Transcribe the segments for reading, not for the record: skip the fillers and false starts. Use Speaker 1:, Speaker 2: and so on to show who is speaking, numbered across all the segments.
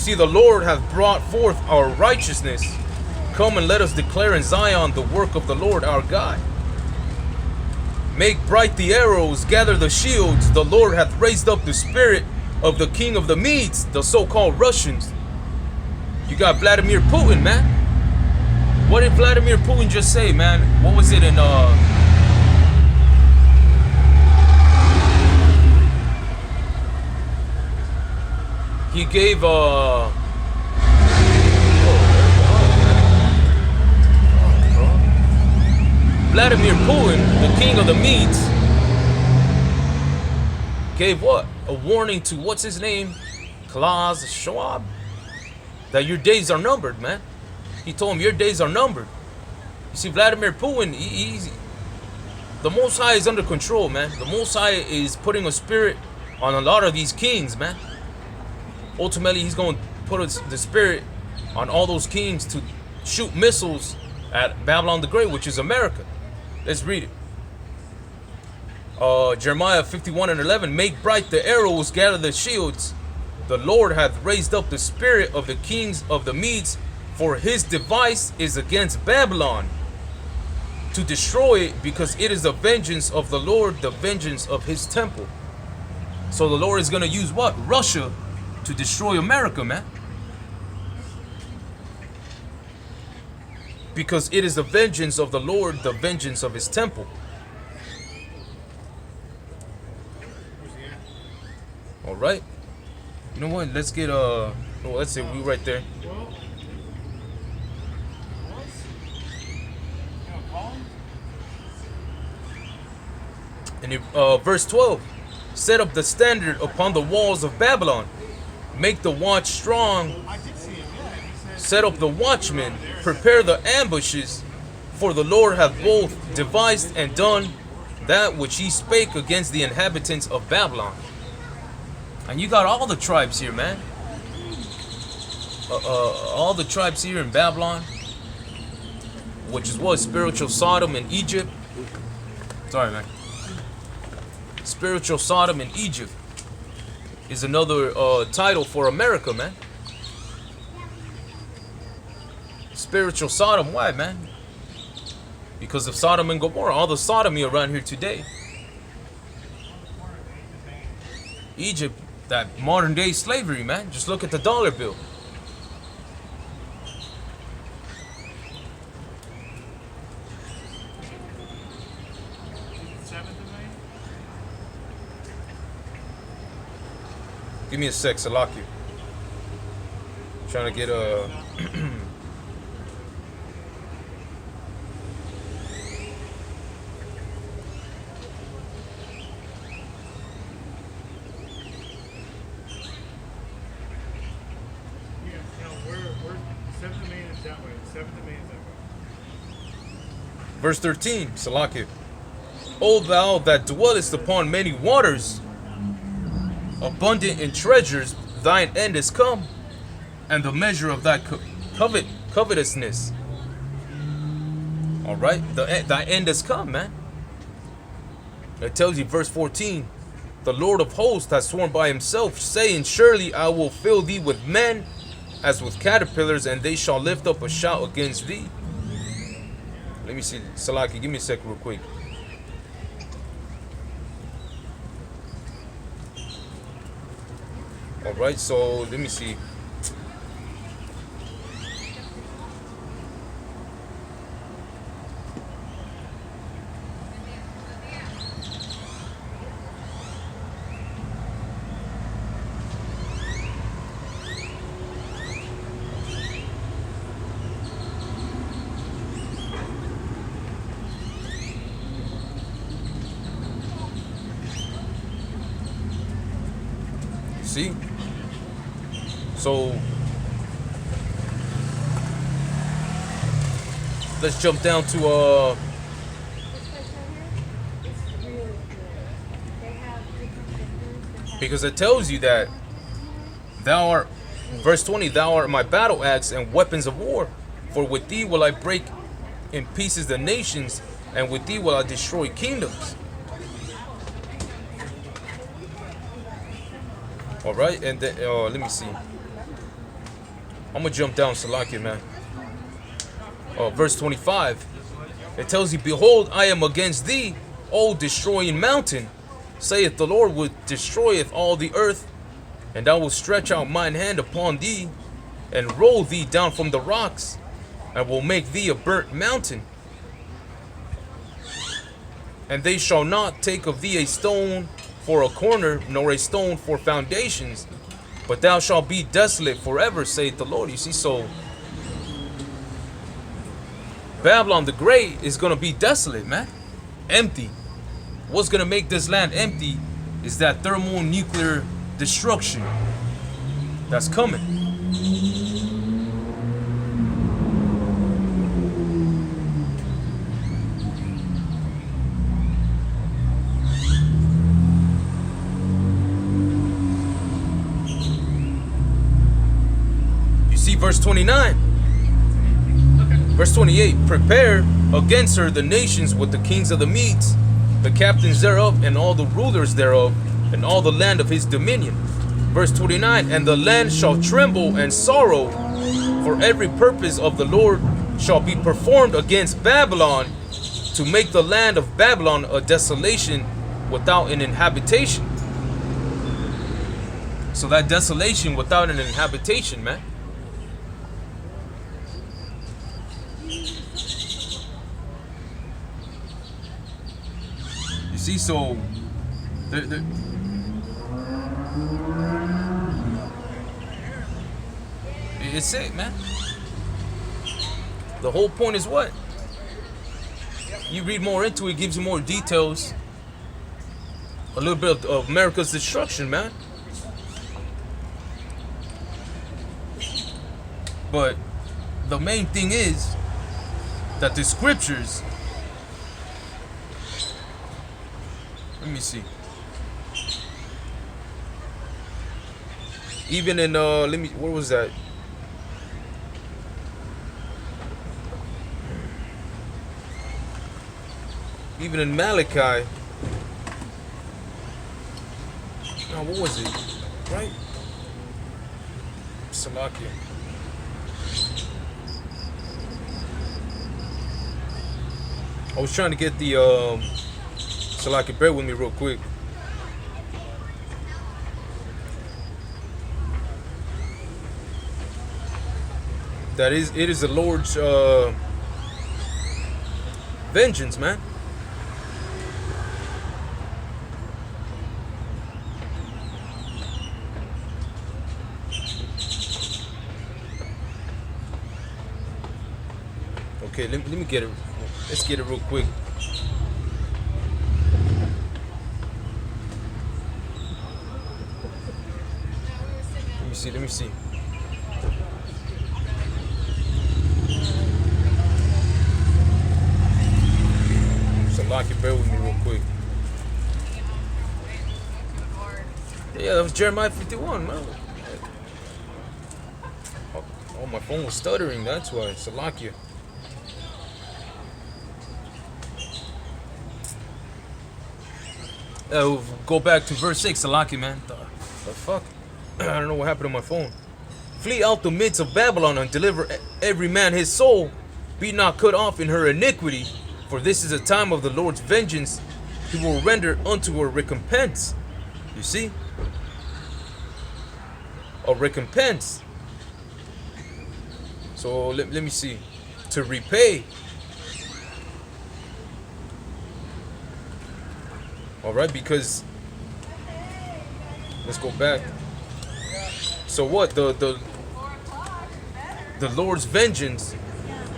Speaker 1: See, the Lord hath brought forth our righteousness. Come and let us declare in Zion the work of the Lord our God. Make bright the arrows, gather the shields. The Lord hath raised up the spirit of the king of the Medes, the so-called Russians. You got Vladimir Putin, man. What did Vladimir Putin just say, man? What was it in he gave Vladimir Putin, the king of the Medes, gave what? A warning to what's his name? Klaus Schwab, that your days are numbered, man. He told him your days are numbered. You see, Vladimir Putin, the Most High is under control, man. The Most High is putting a spirit on a lot of these kings, man. Ultimately, he's going to put the spirit on all those kings to shoot missiles at Babylon the Great, which is America. Let's read it. Jeremiah 51:11. Make bright the arrows, gather the shields. The Lord hath raised up the spirit of the kings of the Medes, for his device is against Babylon, to destroy it, because it is the vengeance of the Lord, the vengeance of his temple. So the Lord is going to use what? Russia to destroy America, man. Because it is the vengeance of the Lord, the vengeance of his temple. All right. You know what? Let's get let's say we right there. And verse 12. Set up the standard upon the walls of Babylon. Make the watch strong. Set up the watchmen. Prepare the ambushes. For the Lord hath both devised and done that which he spake against the inhabitants of Babylon. And you got all the tribes here, man. All the tribes here in Babylon, which is what? Spiritual Sodom in Egypt. Sorry, man. Spiritual Sodom in Egypt is another title for America, man. Spiritual Sodom, why, man? Because of Sodom and Gomorrah, all the sodomy around here today. Egypt, that modern day slavery, man. Just look at the dollar bill. Give me a sec, Salaki. Trying to get a Verse 13, Salaki. O thou that dwellest upon many waters, abundant in treasures, thine end is come, and the measure of thy covetousness. All right, thy end has come, man. It tells you, verse 14, the Lord of hosts has sworn by himself, saying, surely I will fill thee with men as with caterpillars, and they shall lift up a shout against thee. Let me see, Salaki, give me a sec real quick. All right, so let me see. See? So let's jump down to because it tells you that thou art, verse 20, thou art my battle axe and weapons of war, for with thee will I break in pieces the nations, and with thee will I destroy kingdoms. All right, and then let me see. I'm gonna jump down, Salakia, man. Verse 25. It tells you, behold, I am against thee, O destroying mountain, saith the Lord, which destroyeth all the earth, and I will stretch out mine hand upon thee, and roll thee down from the rocks, and will make thee a burnt mountain. And they shall not take of thee a stone for a corner, nor a stone for foundations, but thou shalt be desolate forever, saith the Lord. You see, so Babylon the Great is going to be desolate, man. Empty. What's going to make this land empty is that thermonuclear destruction that's coming. You see verse 29. Verse 28, prepare against her the nations with the kings of the Medes, the captains thereof, and all the rulers thereof, and all the land of his dominion. Verse 29, and the land shall tremble and sorrow, for every purpose of the Lord shall be performed against Babylon, to make the land of Babylon a desolation without an inhabitation. So that desolation without an inhabitation, man. See, so it's it, man. The whole point is what? You read more into it, gives you more details. A little bit of America's destruction, man. But the main thing is that the scriptures, let me see. Even in where was that? Even in Malachi. No, what was it? Right? Salakia. I was trying to get the Salakia, bear with me real quick. It is the Lord's vengeance, man. Okay, let me get it. Let's get it real quick. Let me see. Salakia, bear with me real quick. Yeah, that was Jeremiah 51, man. Oh, my phone was stuttering, that's why. Salakia. We'll go back to verse 6, Salakia, man. The fuck? I don't know what happened to my phone. Flee out the midst of Babylon and deliver every man his soul. Be not cut off in her iniquity, for this is a time of the Lord's vengeance. He will render unto her recompense. You see? A recompense. So let me see. To repay. Alright, because let's go back. So what? The Lord's vengeance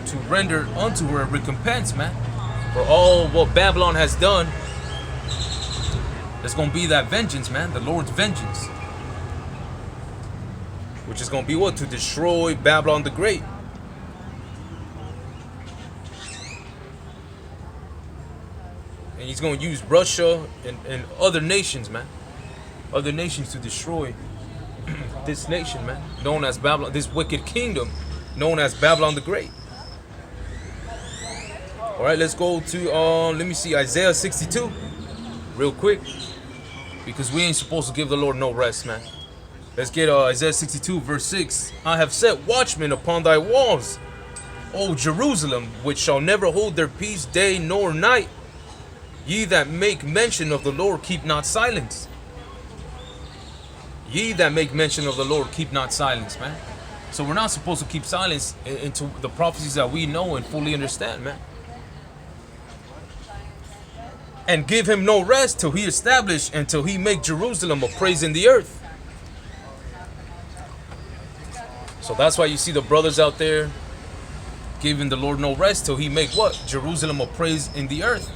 Speaker 1: to render unto her a recompense, man. For all what Babylon has done. There's gonna be that vengeance, man. The Lord's vengeance. Which is gonna be what? To destroy Babylon the Great. And he's gonna use Russia and other nations, man. Other nations to destroy this nation, man, known as Babylon, this wicked kingdom known as Babylon the Great. All right, let's go to let me see, Isaiah 62 real quick, because we ain't supposed to give the Lord no rest, man. Let's get Isaiah 62 verse 6. I have set watchmen upon thy walls, O Jerusalem, which shall never hold their peace day nor night. Ye that make mention of the Lord, keep not silence. Ye that make mention of the Lord, keep not silence, man. So we're not supposed to keep silence into the prophecies that we know and fully understand, man. And give him no rest till he establish and till he make Jerusalem a praise in the earth. So that's why you see the brothers out there giving the Lord no rest till he make what? Jerusalem a praise in the earth.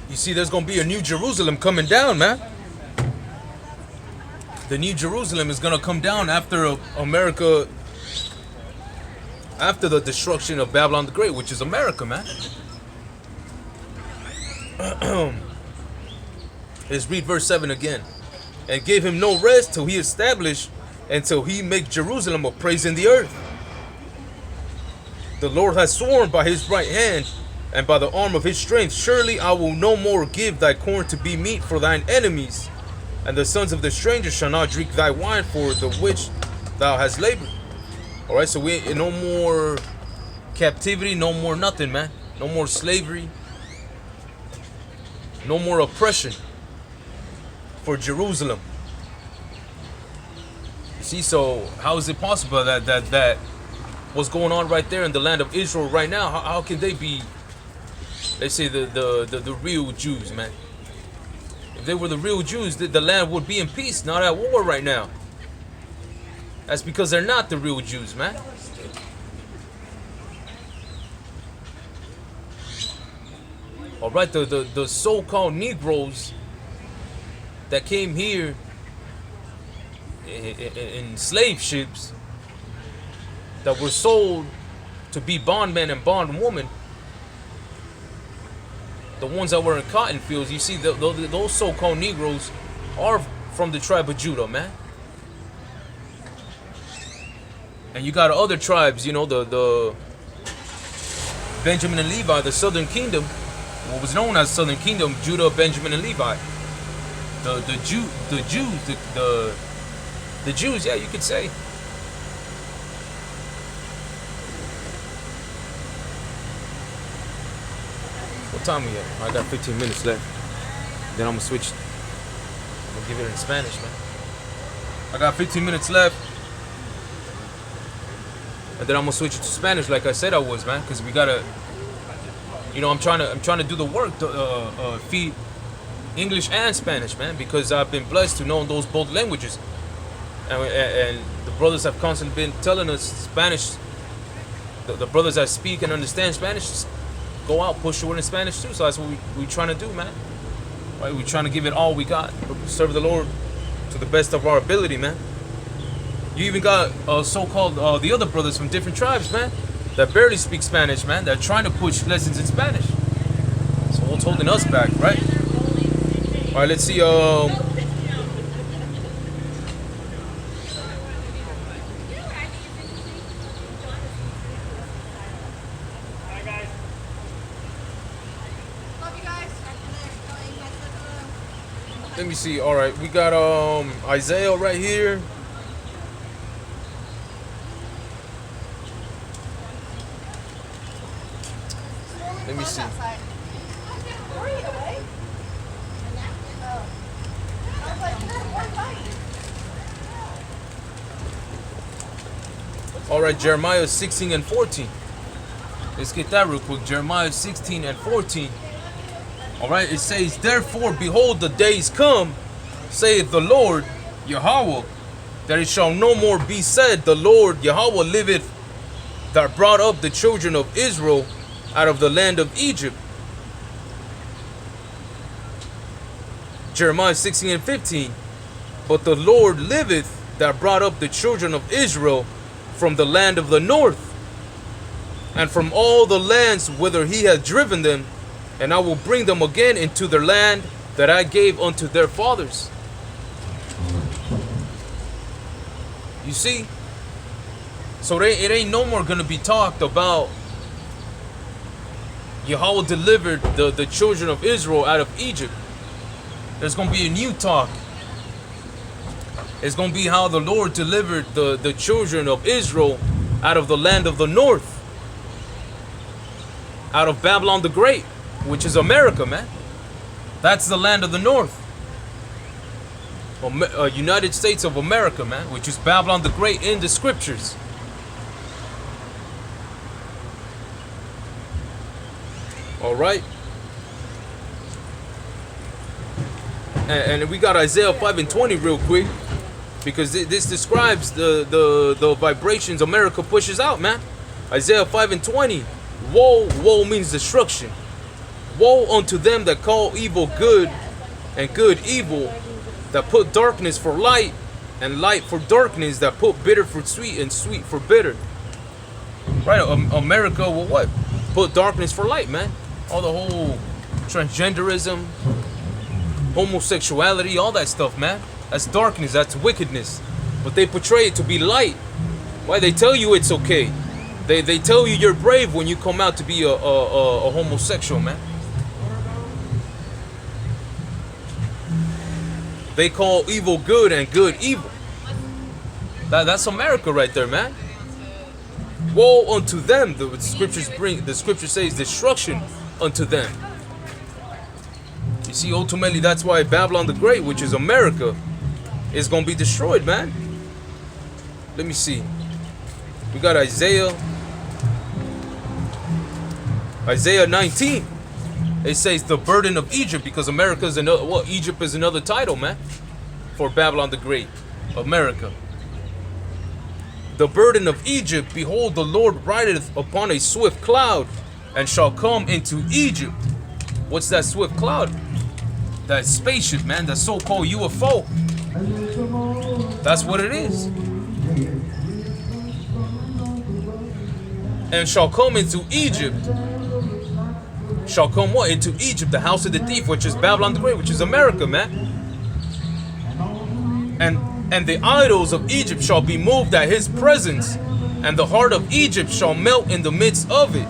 Speaker 1: You see, there's going to be a new Jerusalem coming down, man. The new Jerusalem is going to come down after America, after the destruction of Babylon the Great, which is America, man. Let's read verse 7 again. And gave him no rest till he established and till he make Jerusalem a praise in the earth. The Lord has sworn by his right hand and by the arm of his strength, surely I will no more give thy corn to be meat for thine enemies, and the sons of the stranger shall not drink thy wine for the which thou hast labored. Alright, so we no more captivity, no more nothing, man. No more slavery. No more oppression for Jerusalem. You see, so how is it possible that what's going on right there in the land of Israel right now, how can they be, let's say, the real Jews, man? If they were the real Jews, the land would be in peace, not at war right now. That's because they're not the real Jews, man. All right, the so-called Negroes that came here in slave ships that were sold to be bondmen and bondwomen, the ones that were in cotton fields, you see, those so-called Negroes are from the tribe of Judah, man. And you got other tribes, you know, the Benjamin and Levi, the southern kingdom, what was known as southern kingdom, Judah, Benjamin, and Levi. The Jews, yeah, you could say. What time we at? I got 15 minutes left. Then I'm gonna switch. I'm gonna give it in Spanish, man. I got 15 minutes left. And then I'm gonna switch it to Spanish, like I said I was, man, because we gotta, you know, I'm trying to do the work to feed English and Spanish, man, because I've been blessed to know those both languages, and the brothers have constantly been telling us Spanish. The brothers that speak and understand Spanish, just go out, push the word in Spanish too. So that's what we trying to do, man. Right? We're trying to give it all we got, serve the Lord to the best of our ability, man. You even got so-called the other brothers from different tribes, man, that barely speak Spanish, man. They're trying to push lessons in Spanish. So what's holding us back, right? All right, let's see. Let me see. All right, we got Isaiah right here. Let me see. All right, Jeremiah 16 and 14. Let's get that real quick. Jeremiah 16 and 14. All right, it says, therefore, behold, the days come, saith the Lord, Yahawah, that it shall no more be said, the Lord, Yahawah, liveth, that brought up the children of Israel out of the land of Egypt. Jeremiah 16 and 15. But the Lord liveth, that brought up the children of Israel from the land of the north, and from all the lands whither he hath driven them, and I will bring them again into their land that I gave unto their fathers. You see? So it ain't no more gonna be talked about Yahawah delivered the children of Israel out of Egypt. There's gonna be a new talk. It's gonna be how the Lord delivered the children of Israel out of the land of the north, out of Babylon the Great, which is America, man. That's the land of the north. United States of America, man, which is Babylon the Great in the scriptures. All right. And we got Isaiah 5:20 real quick, because this describes the vibrations America pushes out, man. Isaiah 5:20. Woe means destruction. Woe unto them that call evil good and good evil, that put darkness for light and light for darkness, that put bitter for sweet and sweet for bitter. Right, America will what? Put darkness for light, man. All the whole transgenderism, homosexuality, all that stuff, man. That's darkness, that's wickedness. But they portray it to be light. Why? They tell you it's okay. They tell you you're brave when you come out to be a homosexual, man. They call evil good and good evil. That's America right there, man. Woe unto them. The scripture says destruction unto them. You see, ultimately that's why Babylon the Great, which is America, is gonna be destroyed, man. Let me see. We got Isaiah 19. It says the burden of Egypt, because America is another, well, Egypt is another title, man, for Babylon the Great, America. The burden of Egypt, behold, the Lord rideth upon a swift cloud, and shall come into Egypt. What's that swift cloud? That spaceship, man, that so-called UFO. That's what it is. And shall come into Egypt. Shall come what? Into Egypt, the house of the thief, which is Babylon the Great, which is America, man. And the idols of Egypt shall be moved at his presence, and the heart of Egypt shall melt in the midst of it.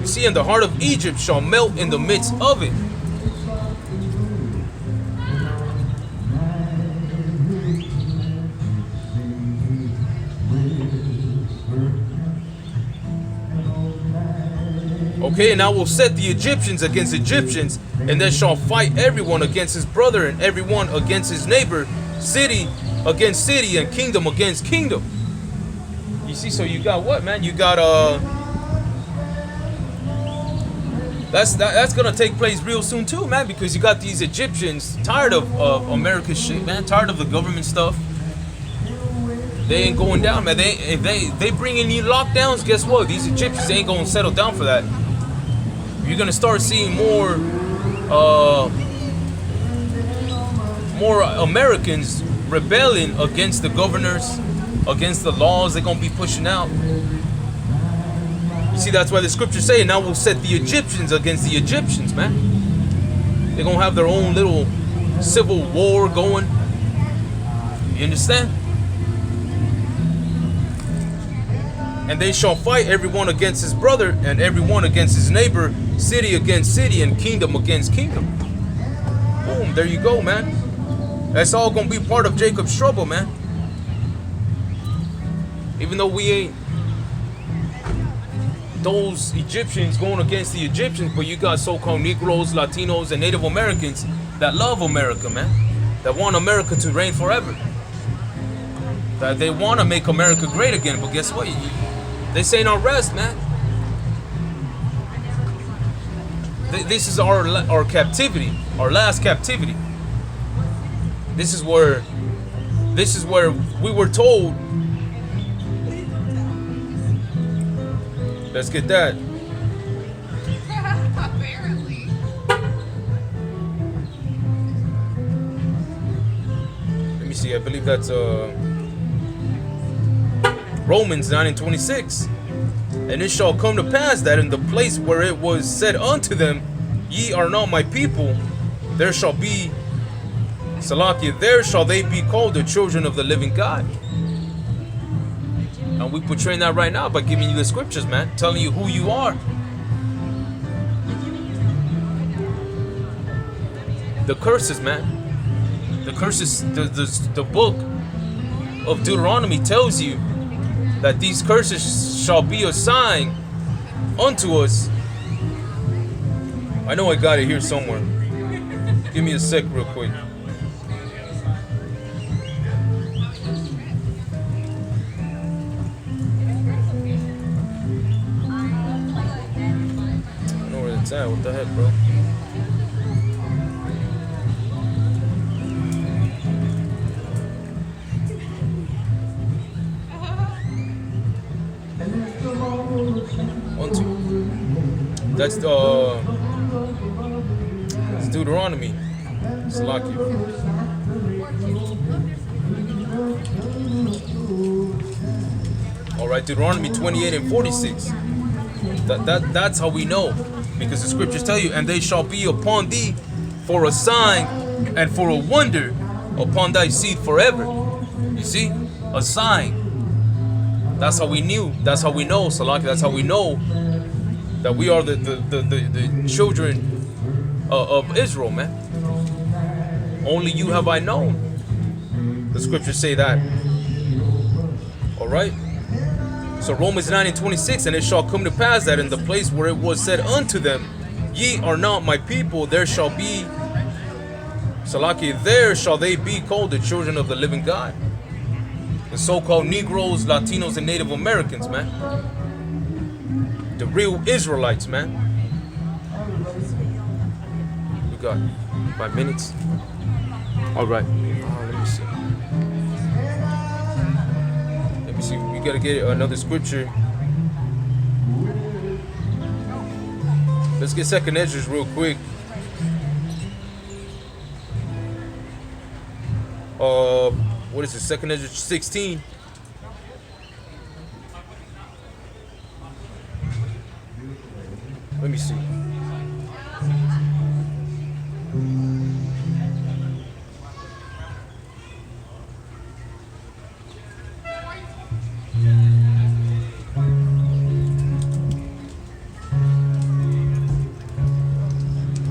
Speaker 1: You see, and the heart of Egypt shall melt in the midst of it. Okay, and I will set the Egyptians against Egyptians, and then shall fight everyone against his brother, and everyone against his neighbor, city against city, and kingdom against kingdom. You see, so you got what, man? You got that's gonna take place real soon too, man, because you got these Egyptians tired of America's shit, man, tired of the government stuff. They ain't going down, man. If they bring in new lockdowns, guess what? These Egyptians ain't gonna settle down for that. You're gonna start seeing more Americans rebelling against the governors, against the laws they're gonna be pushing out. You see, that's why the scriptures say, now we'll set the Egyptians against the Egyptians, man. They're gonna have their own little civil war going. You understand? And they shall fight everyone against his brother, and everyone against his neighbor, city against city, and kingdom against kingdom. Boom, there you go, man. That's all gonna be part of Jacob's trouble, man. Even though we ain't those Egyptians going against the Egyptians, but you got so-called Negroes, Latinos, and Native Americans that love America, man. That want America to reign forever. That they want to make America great again, but guess what? This ain't our rest, man. This is our captivity, our last captivity. This is where we were told. Let's get that.
Speaker 2: Apparently.
Speaker 1: Let me see. I believe that's Romans 9:26. And it shall come to pass that in the place where it was said unto them, ye are not my people, there shall be, Salakia, there shall they be called the children of the living God. And we portraying that right now by giving you the scriptures, man. Telling you who you are. The curses, man. The curses, the book of Deuteronomy tells you that these curses shall be a sign unto us. I know I got it here somewhere. Give me a sec real quick. I know where it's at. What the heck, bro? That's Deuteronomy. Salaki. All right, Deuteronomy 28 and 46. That's how we know, because the scriptures tell you, and they shall be upon thee for a sign and for a wonder upon thy seed forever. You see, a sign. That's how we knew. That's how we know, Salaki. That's how we know that we are the children of Israel, man. Only you have I known. The scriptures say that. All right. So Romans 9 and 26, and it shall come to pass that in the place where it was said unto them, ye are not my people, there shall be, Salaki, there shall they be called the children of the living God. The so-called Negroes, Latinos, and Native Americans, man. The real Israelites, man. We got 5 minutes. All right. Let me see. Let me see. We gotta get another scripture. Let's get 2nd Ezra real quick. What is it? 2nd Ezra 16. Let me see.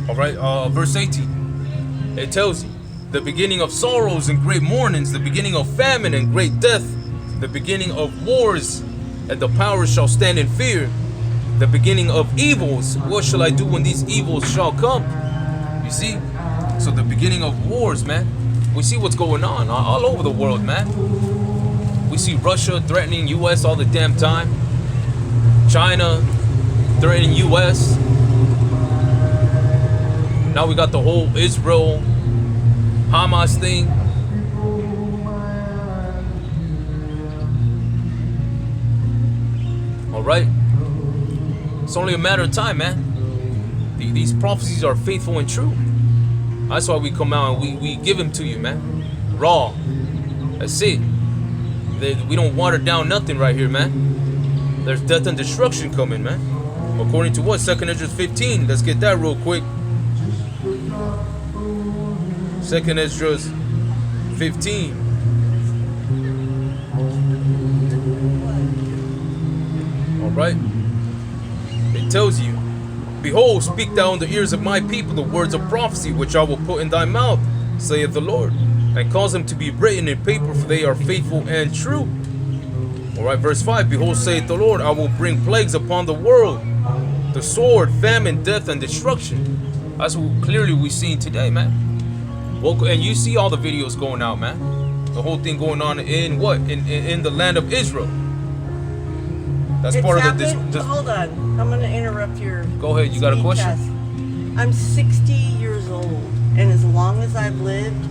Speaker 1: All right, verse 18. It tells you, the beginning of sorrows and great mournings, the beginning of famine and great death, the beginning of wars, and the powers shall stand in fear. The beginning of evils, what shall I do when these evils shall come? You see? So the beginning of wars, man. We see what's going on all over the world, man. We see Russia threatening US all the damn time. China threatening US. Now we got the whole Israel Hamas thing. All right. It's only a matter of time, man. These prophecies are faithful and true. That's why we come out and we give them to you, man. Raw. That's it. We don't water down nothing right here, man. There's death and destruction coming, man. According to what? 2nd Ezra 15. Let's get that real quick. 2nd Ezra 15. All right. It tells you, behold, speak thou in the ears of my people the words of prophecy which I will put in thy mouth, saith the Lord, and cause them to be written in paper, for they are faithful and true. All right, verse 5, behold, saith the Lord, I will bring plagues upon the world, the sword, famine, death, and destruction. That's what clearly we're seeing today, man. Well, and you see all the videos going out, man. The whole thing going on in what? In the land of Israel. That's part of the...
Speaker 2: Hold on. I'm going to interrupt your...
Speaker 1: Go ahead. You got a question?
Speaker 2: Test. I'm 60 years old, and as long as I've lived,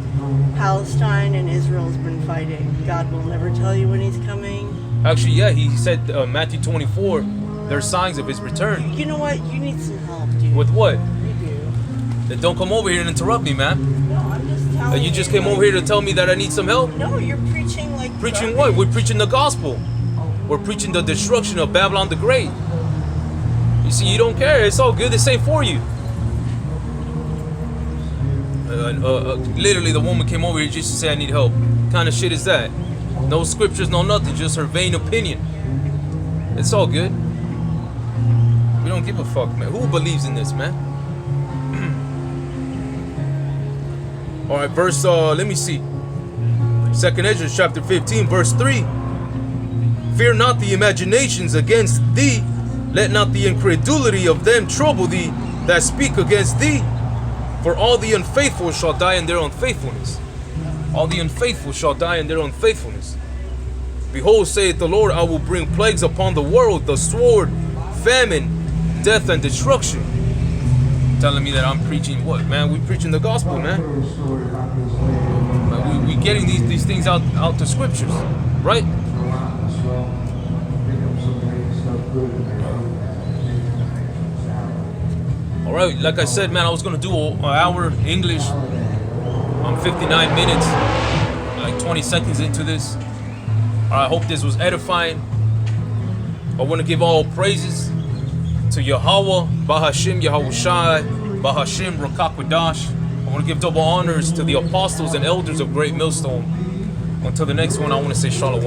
Speaker 2: Palestine and Israel has been fighting. God will never tell you when he's coming.
Speaker 1: Actually, yeah, he said Matthew 24, there's signs of his return.
Speaker 2: You know what? You need some help, dude.
Speaker 1: With what?
Speaker 2: You do.
Speaker 1: Then don't come over here and interrupt me, man.
Speaker 2: No, I'm just telling you.
Speaker 1: You just came over here to tell me that I need some help?
Speaker 2: No, you're preaching like...
Speaker 1: Preaching what? We're preaching the gospel. We're preaching the destruction of Babylon the Great. You see, you don't care. It's all good. This ain't for you. Literally, the woman came over here just to say I need help. What kind of shit is that? No scriptures, no nothing. Just her vain opinion. It's all good. We don't give a fuck, man. Who believes in this, man? All right, verse, let me see. 2nd Ezra chapter 15, verse 3. Fear not the imaginations against thee. Let not the incredulity of them trouble thee that speak against thee. For all the unfaithful shall die in their unfaithfulness. All the unfaithful shall die in their unfaithfulness. Behold, saith the Lord, I will bring plagues upon the world, the sword, famine, death, and destruction. Telling me that I'm preaching what, man? We preaching the gospel, man. We getting these things out to scriptures, right? All right, like I said, man, I was gonna do an hour English. I'm 59 minutes, like 20 seconds into this. I hope this was edifying. I want to give all praises to Yahawah, bahasham, yahawashi, bahasham, rakakwadash. I want to give double honors to the apostles and elders of Great Millstone. Until the next one, I want to say shalom.